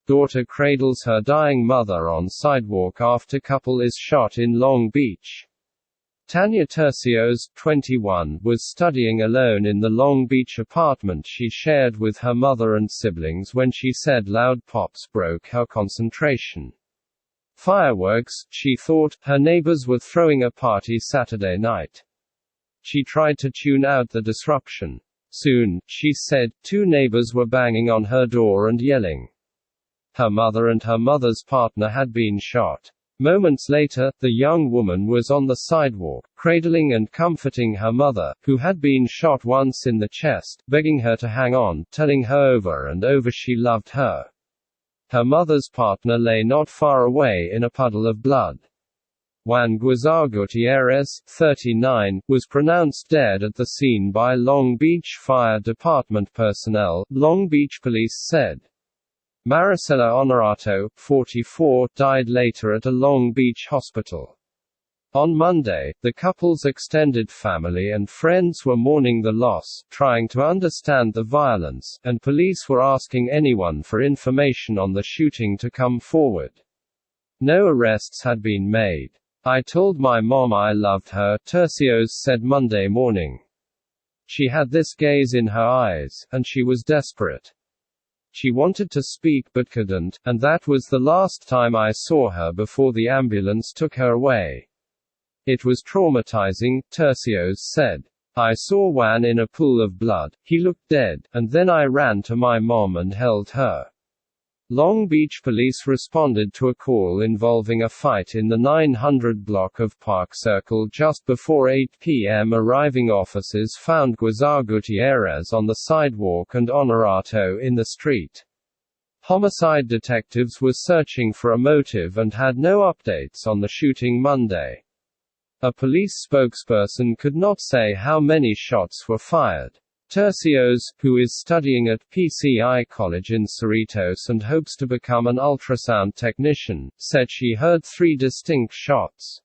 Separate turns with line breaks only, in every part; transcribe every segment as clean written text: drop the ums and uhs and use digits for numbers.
Daughter cradles her dying mother on sidewalk after couple is shot in Long Beach. Tanya Tercios, 21, was studying alone in the Long Beach apartment she shared with her mother and siblings when she said loud pops broke her concentration. Fireworks, she thought, her neighbors were throwing a party Saturday night. She tried to tune out the disruption. Soon, she said, two neighbors were banging on her door and yelling. Her mother and her mother's partner had been shot. Moments later, the young woman was on the sidewalk, cradling and comforting her mother, who had been shot once in the chest, begging her to hang on, telling her over and over she loved her. Her mother's partner lay not far away in a puddle of blood. Juan Guizar Gutierrez, 39, was pronounced dead at the scene by Long Beach Fire Department personnel, Long Beach Police said. Maricela Honorato, 44, died later at a Long Beach hospital. On Monday, the couple's extended family and friends were mourning the loss, trying to understand the violence, and police were asking anyone for information on the shooting to come forward. No arrests had been made. I told my mom I loved her, Tercios said Monday morning. She had this gaze in her eyes, and she was desperate. She wanted to speak but couldn't, and that was the last time I saw her before the ambulance took her away. It was traumatizing, Tercios said. I saw Juan in a pool of blood, he looked dead, and then I ran to my mom and held her. Long Beach police responded to a call involving a fight in the 900 block of Park Circle just before 8 p.m. Arriving officers found Guizar Gutierrez on the sidewalk and Honorato in the street. Homicide detectives were searching for a motive and had no updates on the shooting Monday. A police spokesperson could not say how many shots were fired. Tercios, who is studying at PCI College in Cerritos and hopes to become an ultrasound technician, said she heard 3 distinct shots.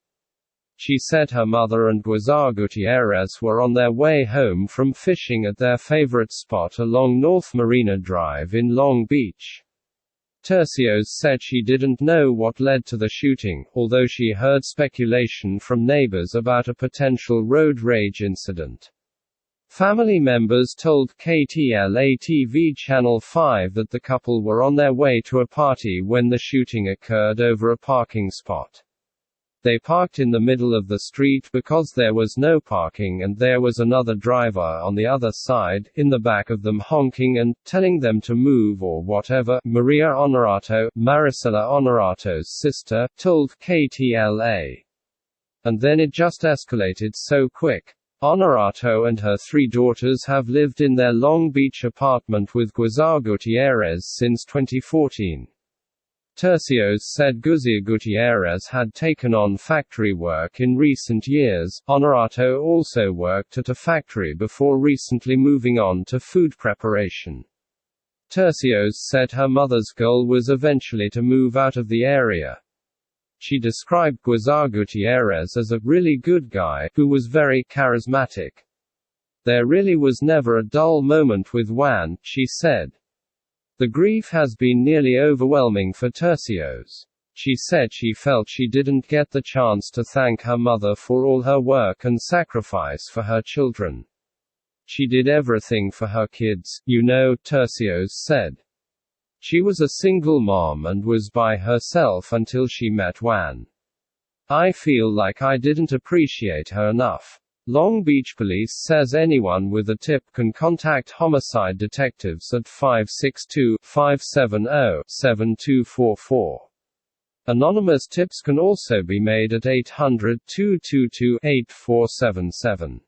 She said her mother and Guizar Gutierrez were on their way home from fishing at their favorite spot along North Marina Drive in Long Beach. Tercios said she didn't know what led to the shooting, although she heard speculation from neighbors about a potential road rage incident. Family members told KTLA-TV Channel 5 that the couple were on their way to a party when the shooting occurred over a parking spot. They parked in the middle of the street because there was no parking and there was another driver on the other side, in the back of them honking and telling them to move or whatever, Maria Honorato, Maricela Honorato's sister, told KTLA. And then it just escalated so quick. Honorato and her 3 daughters have lived in their Long Beach apartment with Guizar Gutierrez since 2014. Tercios said Guizar Gutierrez had taken on factory work in recent years. Honorato also worked at a factory before recently moving on to food preparation. Tercios said her mother's goal was eventually to move out of the area. She described Guizar Gutierrez as a really good guy, who was very charismatic. There really was never a dull moment with Juan, she said. The grief has been nearly overwhelming for Tercios. She said she felt she didn't get the chance to thank her mother for all her work and sacrifice for her children. She did everything for her kids, you know, Tercios said. She was a single mom and was by herself until she met Juan. I feel like I didn't appreciate her enough. Long Beach Police says anyone with a tip can contact homicide detectives at 562-570-7244. Anonymous tips can also be made at 800-222-8477.